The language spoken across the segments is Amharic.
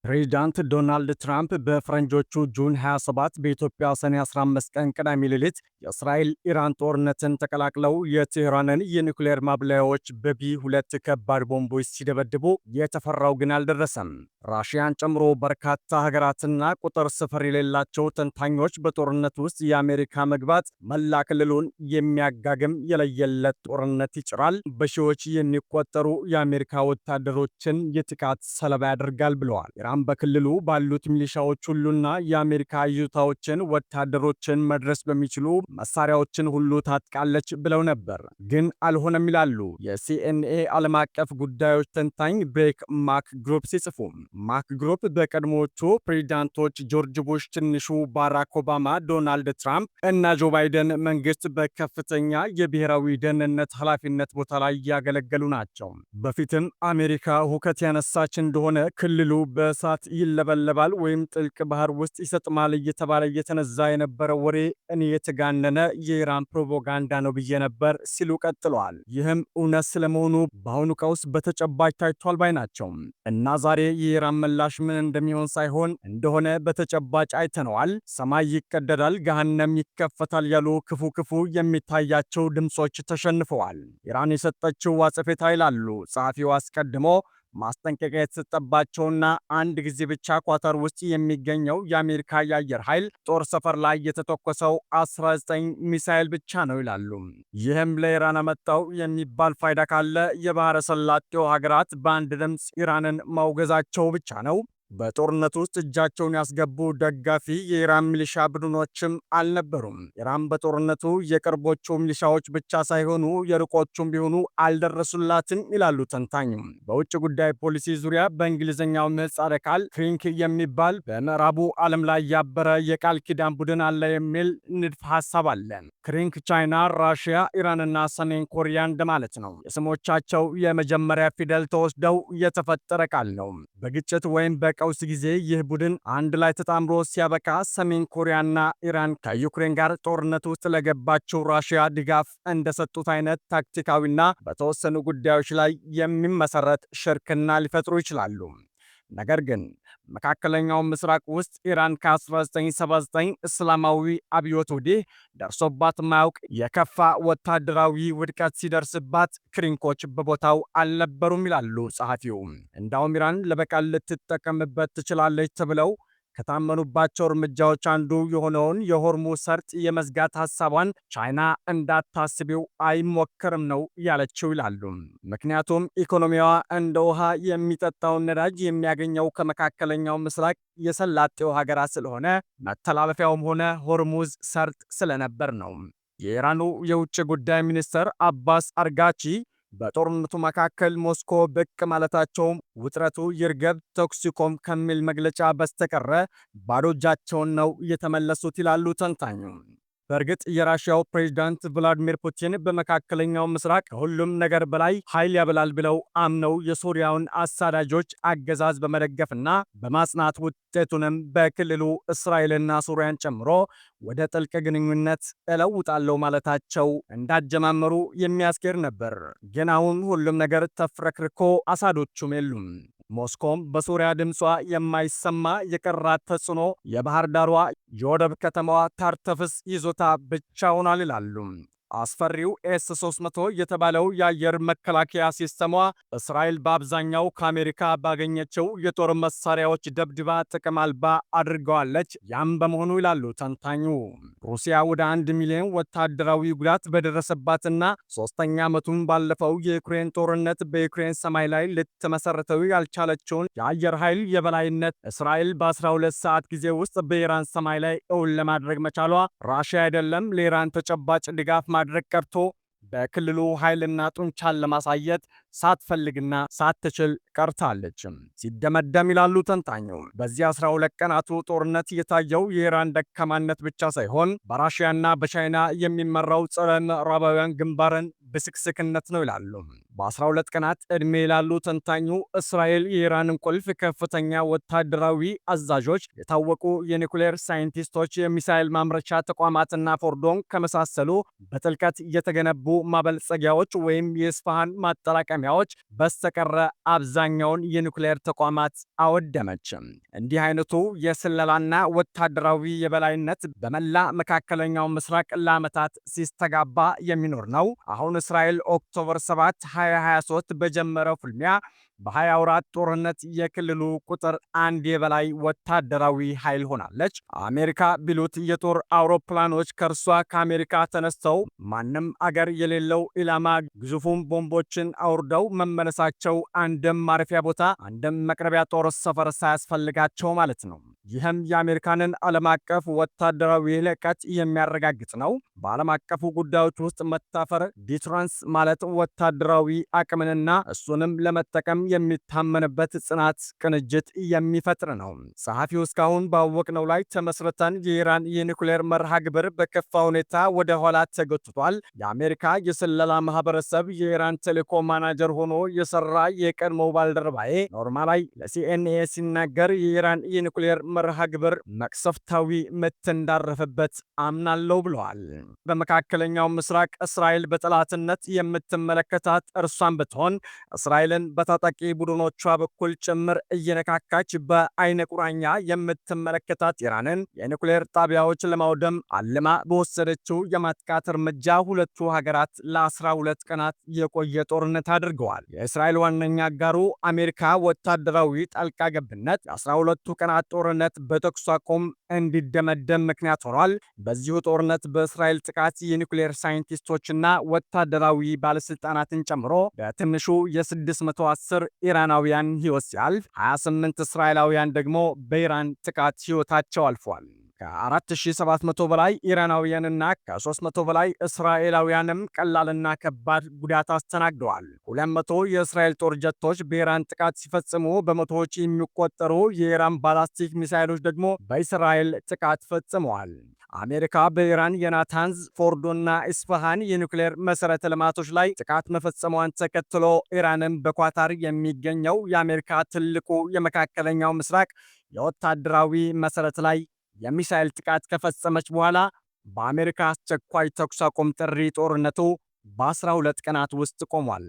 ፕሬዚዳንት ዶናልድ ትራምፕ በፈረንጆቹ ጁን 27 በኢትዮጵያ ሰኔ 15 ቀን ቅዳሜ ሌሊት የእስራኤል ኢራን ጦርነትን ተቀላቅለው የቴህራንን የኒውክሌር ማብለያዎች በቢ2 ከባድ ቦምቦች ሲደበድቡ የተፈራው ግን አልደረሰም። ራሽያን ጨምሮ በርካታ ሀገራትና ቁጥር ስፍር የሌላቸው ተንታኞች በጦርነት ውስጥ የአሜሪካ መግባት መላ ክልሉን የሚያጋግም የለየለት ጦርነት ይጭራል፣ በሺዎች የሚቆጠሩ የአሜሪካ ወታደሮችን የጥቃት ሰለባ ያደርጋል ብለዋል። ኢራን በክልሉ ባሉት ሚሊሻዎች ሁሉና የአሜሪካ ይዞታዎችን፣ ወታደሮችን መድረስ በሚችሉ መሳሪያዎችን ሁሉ ታጥቃለች ብለው ነበር። ግን አልሆነም ይላሉ የሲኤንኤ ዓለም አቀፍ ጉዳዮች ተንታኝ ብሬክ ማክግሩፕ ሲጽፉ። ማክግሩፕ በቀድሞዎቹ ፕሬዚዳንቶች ጆርጅ ቡሽ፣ ትንሹ ባራክ ኦባማ፣ ዶናልድ ትራምፕ እና ጆ ባይደን መንግስት በከፍተኛ የብሔራዊ ደህንነት ኃላፊነት ቦታ ላይ ያገለገሉ ናቸው። በፊትም አሜሪካ ሁከት ያነሳች እንደሆነ ክልሉ በእሳት ይለበለባል ወይም ጥልቅ ባህር ውስጥ ይሰጥማል እየተባለ እየተነዛ የነበረ ወሬ እኔ የተጋነነ የኢራን ፕሮፓጋንዳ ነው ብዬ ነበር ሲሉ ቀጥለዋል። ይህም እውነት ስለመሆኑ በአሁኑ ቀውስ በተጨባጭ ታይቷል ባይ ናቸው እና ዛሬ የኢራን ምላሽ ምን እንደሚሆን ሳይሆን እንደሆነ በተጨባጭ አይተነዋል። ሰማይ ይቀደዳል፣ ገሃነም ይከፈታል ያሉ ክፉ ክፉ የሚታያቸው ድምፆች ተሸንፈዋል። ኢራን የሰጠችው አጸፋ ይላሉ ጸሐፊው አስቀድሞ ማስጠንቀቂያ የተሰጠባቸውና አንድ ጊዜ ብቻ ኳታር ውስጥ የሚገኘው የአሜሪካ የአየር ኃይል ጦር ሰፈር ላይ የተተኮሰው 19 ሚሳኤል ብቻ ነው ይላሉ። ይህም ለኢራን አመጣው የሚባል ፋይዳ ካለ የባህረ ሰላጤው ሀገራት በአንድ ድምፅ ኢራንን ማውገዛቸው ብቻ ነው። በጦርነት ውስጥ እጃቸውን ያስገቡ ደጋፊ የኢራን ሚሊሻ ቡድኖችም አልነበሩም። ኢራን በጦርነቱ የቅርቦቹ ሚሊሻዎች ብቻ ሳይሆኑ የርቆቹም ቢሆኑ አልደረሱላትም ይላሉ ተንታኙ። በውጭ ጉዳይ ፖሊሲ ዙሪያ በእንግሊዝኛው ምህጻረ ቃል ክሪንክ የሚባል በምዕራቡ ዓለም ላይ ያበረ የቃል ኪዳን ቡድን አለ የሚል ንድፍ ሐሳብ አለ። ክሪንክ ቻይና፣ ራሽያ፣ ኢራንና ሰሜን ኮሪያ እንደማለት ነው። የስሞቻቸው የመጀመሪያ ፊደል ተወስደው የተፈጠረ ቃል ነው። በግጭት ወይም ቀውስ ጊዜ ይህ ቡድን አንድ ላይ ተጣምሮ ሲያበቃ ሰሜን ኮሪያና ኢራን ከዩክሬን ጋር ጦርነት ውስጥ ለገባቸው ራሽያ ድጋፍ እንደሰጡት አይነት ታክቲካዊና በተወሰኑ ጉዳዮች ላይ የሚመሰረት ሽርክና ሊፈጥሩ ይችላሉ። ነገር ግን መካከለኛው ምስራቅ ውስጥ ኢራን ከ1979 እስላማዊ አብዮት ወዲህ ደርሶባት ማያውቅ የከፋ ወታደራዊ ውድቀት ሲደርስባት ክሪንኮች በቦታው አልነበሩም ይላሉ ጸሐፊው። እንዳውም ኢራን ለበቀል ልትጠቀምበት ትችላለች ተብለው ከታመኑባቸው እርምጃዎች አንዱ የሆነውን የሆርሙዝ ሰርጥ የመዝጋት ሐሳቧን ቻይና እንዳታስቢው አይሞከርም ነው ያለችው ይላሉ። ምክንያቱም ኢኮኖሚዋ እንደ ውሃ የሚጠጣውን ነዳጅ የሚያገኘው ከመካከለኛው ምስራቅ የሰላጤው ሀገራት ስለሆነ መተላለፊያውም ሆነ ሆርሙዝ ሰርጥ ስለነበር ነው። የኢራኑ የውጭ ጉዳይ ሚኒስትር አባስ አርጋቺ በጦርነቱ መካከል ሞስኮ ብቅ ማለታቸውም ውጥረቱ ይርገብ ተኩስ ይቆም ከሚል መግለጫ በስተቀረ ባዶ እጃቸውን ነው የተመለሱት ይላሉ ተንታኙ። በእርግጥ የራሽያው ፕሬዝዳንት ቭላዲሚር ፑቲን በመካከለኛው ምስራቅ ከሁሉም ነገር በላይ ኃይል ያበላል ብለው አምነው የሶሪያውን አሳዳጆች አገዛዝ በመደገፍና በማጽናት ውጤቱንም በክልሉ እስራኤልና ሶሪያን ጨምሮ ወደ ጥልቅ ግንኙነት እለውጣለሁ ማለታቸው እንዳጀማመሩ የሚያስገር ነበር። ግን አሁን ሁሉም ነገር ተፍረክርኮ አሳዶቹም የሉም። ሞስኮም በሶሪያ ድምጿ የማይሰማ የቀራት ተጽዕኖ የባህር ዳሯ የወደብ ከተማዋ ታርተፍስ ይዞታ ብቻ ሆኗል ይላሉ። አስፈሪው ኤስ-300 የተባለው የአየር መከላከያ ሲስተሟ እስራኤል በአብዛኛው ከአሜሪካ ባገኘችው የጦር መሳሪያዎች ደብድባ ጥቅም አልባ አድርገዋለች። ያም በመሆኑ ይላሉ ተንታኙ ሩሲያ ወደ 1 ሚሊዮን ወታደራዊ ጉዳት በደረሰባትና ሶስተኛ ዓመቱን ባለፈው የዩክሬን ጦርነት በዩክሬን ሰማይ ላይ ልትመሰርተው ያልቻለችውን የአየር ኃይል የበላይነት እስራኤል በ12 ሰዓት ጊዜ ውስጥ በኢራን ሰማይ ላይ እውን ለማድረግ መቻሏ ራሽያ አይደለም ለኢራን ተጨባጭ ድጋፍ ማድረግ ቀርቶ በክልሉ ኃይልና ጡንቻን ለማሳየት ሳትፈልግና ሳትችል ቀርታለች ሲደመደም ይላሉ ተንታኙ። በዚህ 12 ቀናቱ ጦርነት የታየው የኢራን ደካማነት ብቻ ሳይሆን በራሽያና በቻይና የሚመራው ጸረ ምዕራባውያን ግንባርን ብስክስክነት ነው ይላሉ። በ12 ቀናት ዕድሜ ላሉ ተንታኙ እስራኤል የኢራንን ቁልፍ ከፍተኛ ወታደራዊ አዛዦች፣ የታወቁ የኒኩሌር ሳይንቲስቶች፣ የሚሳኤል ማምረቻ ተቋማትና ፎርዶን ከመሳሰሉ በጥልቀት የተገነቡ ማበልጸጊያዎች ወይም የኢስፋሃን ማጠራቀሚያዎች በስተቀረ አብዛኛውን የኒኩሌር ተቋማት አወደመች። እንዲህ አይነቱ የስለላና ወታደራዊ የበላይነት በመላ መካከለኛው ምስራቅ ለዓመታት ሲስተጋባ የሚኖር ነው። አሁን እስራኤል ኦክቶበር 7 2023 በጀመረው ፍልሚያ በ24 ጦርነት የክልሉ ቁጥር 1 የበላይ ወታደራዊ ኃይል ሆናለች። አሜሪካ ቢሉት የጦር አውሮፕላኖች ከእርሷ ከአሜሪካ ተነስተው ማንም አገር የሌለው ኢላማ ግዙፉም ቦምቦችን አውርደው መመለሳቸው አንድም ማረፊያ ቦታ አንድም መቅረቢያ ጦር ሰፈር ሳያስፈልጋቸው ማለት ነው። ይህም የአሜሪካንን ዓለም አቀፍ ወታደራዊ ልዕቀት የሚያረጋግጥ ነው። በዓለም አቀፉ ጉዳዮች ውስጥ መታፈር ዲትራንስ ማለት ወታደራዊ አቅምንና እሱንም ለመጠቀም የሚታመንበት ጽናት ቅንጅት የሚፈጥር ነው። ጸሐፊው እስካሁን ባወቅነው ላይ ተመስርተን የኢራን የኒኩሌር መርሃ ግብር በከፋ ሁኔታ ወደ ኋላ ተጎትቷል። የአሜሪካ የስለላ ማህበረሰብ የኢራን ቴሌኮም ማናጀር ሆኖ የሰራ የቀድሞ ባልደረባዬ ኖርማ ላይ ለሲኤንኤ ሲናገር የኢራን የኒኩሌር መርሃ ግብር መቅሰፍታዊ ምት እንዳረፈበት አምናለው ብለዋል። በመካከለኛው ምስራቅ እስራኤል በጠላትነት የምትመለከታት እርሷን ብትሆን እስራኤልን በታጣቂ ቡድኖቿ በኩል ጭምር እየነካካች በአይነ ቁራኛ የምትመለከታት ኢራንን የኒኩሌር ጣቢያዎች ለማውደም አልማ በወሰደችው የማጥቃት እርምጃ ሁለቱ ሀገራት ለ12 ቀናት የቆየ ጦርነት አድርገዋል። የእስራኤል ዋነኛ አጋሩ አሜሪካ ወታደራዊ ጣልቃ ገብነት የ12ቱ ቀናት ጦርነት በተኩስ አቁም እንዲደመደም ምክንያት ሆኗል። በዚሁ ጦርነት በእስራኤል ጥቃት የኒኩሌር ሳይንቲስቶችና ወታደራዊ ባለስልጣናትን ጨምሮ በትንሹ የ610 ኢራናውያን ሕይወት ሲያልፍ 28 እስራኤላውያን ደግሞ በኢራን ጥቃት ሕይወታቸው አልፏል። ከ4700 በላይ ኢራናውያንና ከ300 በላይ እስራኤላውያንም ቀላልና ከባድ ጉዳት አስተናግደዋል። 200 የእስራኤል ጦር ጀቶች በኢራን ጥቃት ሲፈጽሙ በመቶዎች የሚቆጠሩ የኢራን ባላስቲክ ሚሳይሎች ደግሞ በእስራኤል ጥቃት ፈጽመዋል። አሜሪካ በኢራን የናታንዝ፣ ፎርዶና ኢስፋሃን የኒውክሌር መሠረተ ልማቶች ላይ ጥቃት መፈጸሟን ተከትሎ ኢራንም በኳታር የሚገኘው የአሜሪካ ትልቁ የመካከለኛው ምስራቅ የወታደራዊ መሠረት ላይ የሚሳኤል ጥቃት ከፈጸመች በኋላ በአሜሪካ አስቸኳይ ተኩስ አቁም ጥሪ ጦርነቱ በ12 ቀናት ውስጥ ቆሟል።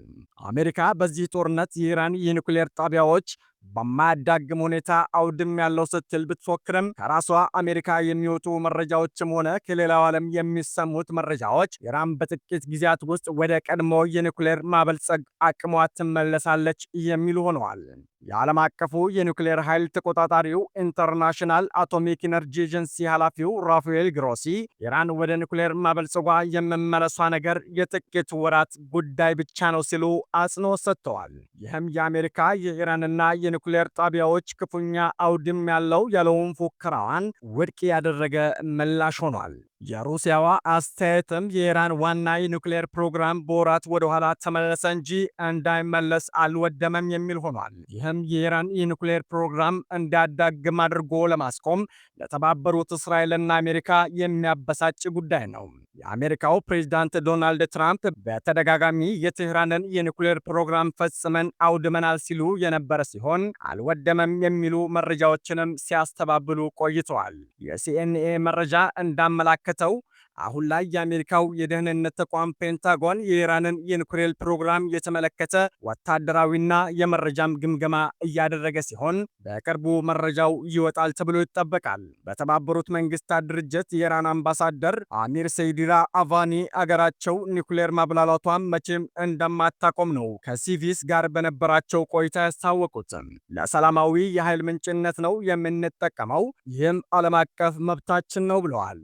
አሜሪካ በዚህ ጦርነት የኢራን የኒውክሌር ጣቢያዎች በማያዳግም ሁኔታ አውድም ያለው ስትል ብትፎክርም ከራሷ አሜሪካ የሚወጡ መረጃዎችም ሆነ ከሌላው ዓለም የሚሰሙት መረጃዎች ኢራን በጥቂት ጊዜያት ውስጥ ወደ ቀድሞ የኒውክሌር ማበልጸግ አቅሟ ትመለሳለች የሚሉ ሆነዋል። የዓለም አቀፉ የኒውክሌር ኃይል ተቆጣጣሪው ኢንተርናሽናል አቶሚክ ኢነርጂ ኤጀንሲ ኃላፊው ራፋኤል ግሮሲ ኢራን ወደ ኒውክሌር ማበልጸጓ የመመለሷ ነገር የጥቂት ወራት ጉዳይ ብቻ ነው ሲሉ አጽንኦት ሰጥተዋል። ይህም የአሜሪካ የኢራንና የኒውክሌር ጣቢያዎች ክፉኛ አውድም ያለው ያለውን ፉከራዋን ውድቅ ያደረገ ምላሽ ሆኗል። የሩሲያዋ አስተያየትም የኢራን ዋና የኒውክሌር ፕሮግራም በወራት ወደ ኋላ ተመለሰ እንጂ እንዳይመለስ አልወደመም የሚል ሆኗል። ይህም የኢራን የኒውክሌር ፕሮግራም እንዳያዳግም አድርጎ ለማስቆም ለተባበሩት እስራኤልና አሜሪካ የሚያበሳጭ ጉዳይ ነው። የአሜሪካው ፕሬዝዳንት ዶናልድ ትራምፕ በተደጋጋሚ የቴህራንን የኒውክሌር ፕሮግራም ፈጽመን አውድመናል ሲሉ የነበረ ሲሆን አልወደመም የሚሉ መረጃዎችንም ሲያስተባብሉ ቆይተዋል። የሲኤንኤ መረጃ እንዳመላከተው አሁን ላይ የአሜሪካው የደህንነት ተቋም ፔንታጎን የኢራንን የኒውክሌር ፕሮግራም የተመለከተ ወታደራዊና የመረጃም ግምገማ እያደረገ ሲሆን በቅርቡ መረጃው ይወጣል ተብሎ ይጠበቃል። በተባበሩት መንግስታት ድርጅት የኢራን አምባሳደር አሚር ሰይዲራ አቫኒ አገራቸው ኒውክሌር ማብላላቷን መቼም እንደማታቆም ነው ከሲቪስ ጋር በነበራቸው ቆይታ ያስታወቁት። ለሰላማዊ የኃይል ምንጭነት ነው የምንጠቀመው፣ ይህም ዓለም አቀፍ መብታችን ነው ብለዋል።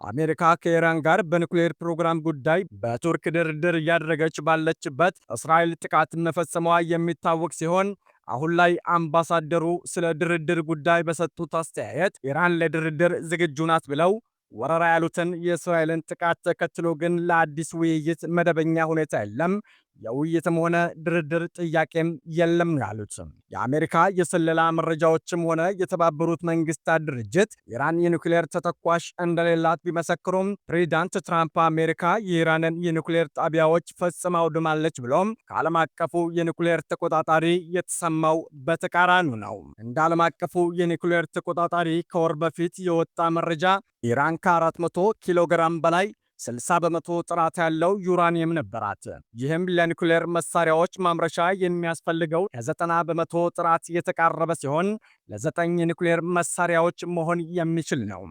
አሜሪካ ከኢራን ጋር በኒውክሌር ፕሮግራም ጉዳይ በቱርክ ድርድር እያደረገች ባለችበት እስራኤል ጥቃት መፈጸሟ የሚታወቅ ሲሆን አሁን ላይ አምባሳደሩ ስለ ድርድር ጉዳይ በሰጡት አስተያየት ኢራን ለድርድር ዝግጁ ናት ብለው ወረራ ያሉትን የእስራኤልን ጥቃት ተከትሎ ግን ለአዲስ ውይይት መደበኛ ሁኔታ የለም፣ የውይይትም ሆነ ድርድር ጥያቄም የለም ያሉት የአሜሪካ የስለላ መረጃዎችም ሆነ የተባበሩት መንግስታት ድርጅት ኢራን የኒውክሌር ተተኳሽ እንደሌላት ቢመሰክሩም ፕሬዚዳንት ትራምፕ አሜሪካ የኢራንን የኒውክሌር ጣቢያዎች ፈጽማ አውድማለች ብሎም ከዓለም አቀፉ የኒውክሌር ተቆጣጣሪ የተሰማው በተቃራኒው ነው። እንደ ዓለም አቀፉ የኒውክሌር ተቆጣጣሪ ከወር በፊት የወጣ መረጃ ኢራን ከ400 ኪሎ ግራም በላይ 60 በመቶ ጥራት ያለው ዩራኒየም ነበራት። ይህም ለኒውክሌር መሳሪያዎች ማምረቻ የሚያስፈልገው ከ90 በመቶ ጥራት የተቃረበ ሲሆን ለ9 የኒውክሌር መሳሪያዎች መሆን የሚችል ነው።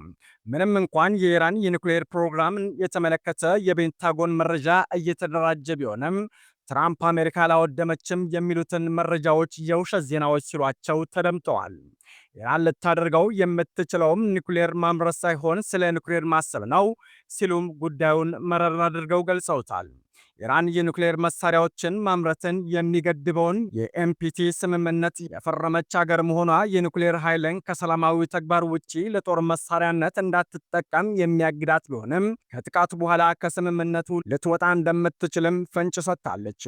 ምንም እንኳን የኢራን የኒውክሌር ፕሮግራምን የተመለከተ የፔንታጎን መረጃ እየተደራጀ ቢሆንም ትራምፕ አሜሪካ አላወደመችም የሚሉትን መረጃዎች የውሸት ዜናዎች ሲሏቸው ተደምጠዋል። ኢራን ልታደርገው የምትችለውም ኒውክሌር ማምረት ሳይሆን ስለ ኒውክሌር ማሰብ ነው ሲሉም ጉዳዩን መረር አድርገው ገልጸውታል። ኢራን የኒውክሌር መሳሪያዎችን ማምረትን የሚገድበውን የኤንፒቲ ስምምነት የፈረመች ሀገር መሆኗ የኒውክሌር ኃይልን ከሰላማዊ ተግባር ውጪ ለጦር መሳሪያነት እንዳትጠቀም የሚያግዳት ቢሆንም ከጥቃቱ በኋላ ከስምምነቱ ልትወጣ እንደምትችልም ፍንጭ ሰጥታለች።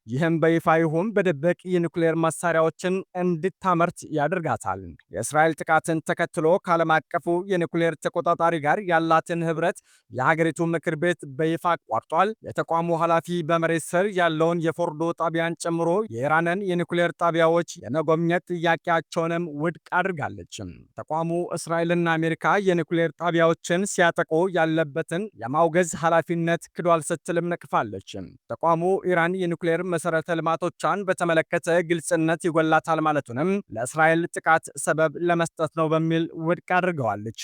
ይህም በይፋ ይሁን በድብቅ የኒውክሌር መሳሪያዎችን እንድታመርት ያደርጋታል። የእስራኤል ጥቃትን ተከትሎ ከዓለም አቀፉ የኒውክሌር ተቆጣጣሪ ጋር ያላትን ህብረት የሀገሪቱ ምክር ቤት በይፋ አቋርጧል። የተቋሙ ኃላፊ በመሬት ስር ያለውን የፎርዶ ጣቢያን ጨምሮ የኢራንን የኒውክሌር ጣቢያዎች የመጎብኘት ጥያቄያቸውንም ውድቅ አድርጋለች። ተቋሙ እስራኤልና አሜሪካ የኒውክሌር ጣቢያዎችን ሲያጠቁ ያለበትን የማውገዝ ኃላፊነት ክዷል ስትልም ነቅፋለች። ተቋሙ ኢራን የኒውክሌር መሰረተ ልማቶቿን በተመለከተ ግልጽነት ይጎላታል ማለቱንም ለእስራኤል ጥቃት ሰበብ ለመስጠት ነው በሚል ውድቅ አድርገዋለች።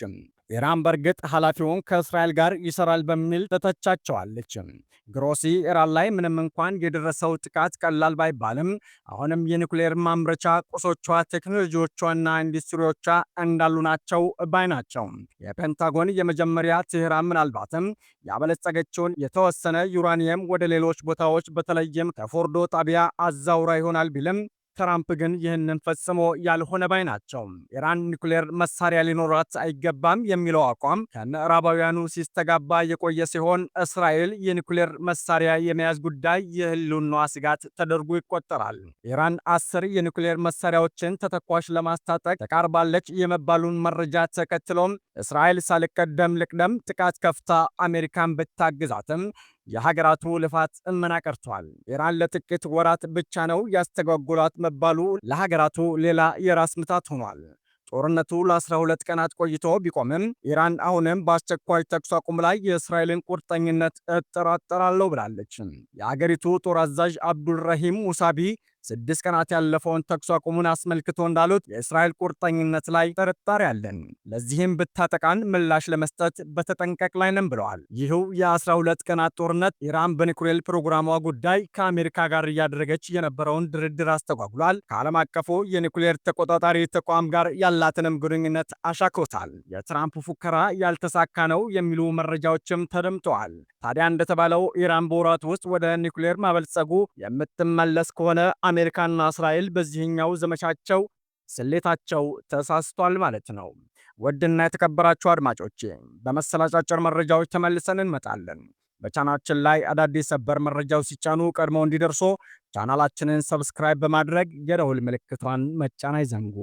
ኢራን በእርግጥ ኃላፊውን ከእስራኤል ጋር ይሰራል በሚል ተተቻቸዋለች። ግሮሲ ኢራን ላይ ምንም እንኳን የደረሰው ጥቃት ቀላል ባይባልም አሁንም የኒውክሌር ማምረቻ ቁሶቿ፣ ቴክኖሎጂዎቿና ኢንዱስትሪዎቿ እንዳሉ ናቸው ባይ ናቸው። የፔንታጎን የመጀመሪያ ቴህራን ምናልባትም ያበለጸገችውን የተወሰነ ዩራኒየም ወደ ሌሎች ቦታዎች በተለይም ከፎርዶ ጣቢያ አዛውራ ይሆናል ቢልም ትራምፕ ግን ይህንን ፈጽሞ ያልሆነ ባይ ናቸው። ኢራን ኒውክሌር መሳሪያ ሊኖራት አይገባም የሚለው አቋም ከምዕራባውያኑ ሲስተጋባ የቆየ ሲሆን እስራኤል የኒውክሌር መሳሪያ የመያዝ ጉዳይ የህልውናዋ ስጋት ተደርጎ ይቆጠራል። ኢራን 10 የኒውክሌር መሳሪያዎችን ተተኳሽ ለማስታጠቅ ተቃርባለች የመባሉን መረጃ ተከትሎም እስራኤል ሳልቀደም ልቅደም ጥቃት ከፍታ አሜሪካን ብታግዛትም የሀገራቱ ልፋት እመና ቀርቷል። ኢራን ለጥቂት ወራት ብቻ ነው ያስተጓጎሏት መባሉ ለሀገራቱ ሌላ የራስ ምታት ሆኗል። ጦርነቱ ለ12 ቀናት ቆይቶ ቢቆምም ኢራን አሁንም በአስቸኳይ ተኩስ አቁም ላይ የእስራኤልን ቁርጠኝነት እጠራጠራለሁ ብላለች። የአገሪቱ ጦር አዛዥ አብዱልረሂም ሙሳቢ 6 ቀናት ያለፈውን ተኩስ አቁሙን አስመልክቶ እንዳሉት የእስራኤል ቁርጠኝነት ላይ ጥርጣሬ አለን፣ ለዚህም ብታጠቃን ምላሽ ለመስጠት በተጠንቀቅ ላይ ነን ብለዋል። ይህው የ12 ቀናት ጦርነት ኢራን በኒውክሌር ፕሮግራሟ ጉዳይ ከአሜሪካ ጋር እያደረገች የነበረውን ድርድር አስተጓጉሏል። ከዓለም አቀፉ የኒውክሌር ተቆጣጣሪ ተቋም ጋር ያላትንም ግንኙነት አሻክሮታል። የትራምፕ ፉከራ ያልተሳካ ነው የሚሉ መረጃዎችም ተደምጠዋል። ታዲያ እንደተባለው ኢራን በወራት ውስጥ ወደ ኒውክሌር ማበልጸጉ የምትመለስ ከሆነ አሜሪካና እስራኤል በዚህኛው ዘመቻቸው ስሌታቸው ተሳስቷል ማለት ነው። ውድና የተከበራችሁ አድማጮቼ በመሰል አጫጭር መረጃዎች ተመልሰን እንመጣለን። በቻናላችን ላይ አዳዲስ ሰበር መረጃዎች ሲጫኑ ቀድመው እንዲደርሱ ቻናላችንን ሰብስክራይብ በማድረግ የደውል ምልክቷን መጫን አይዘንጉ።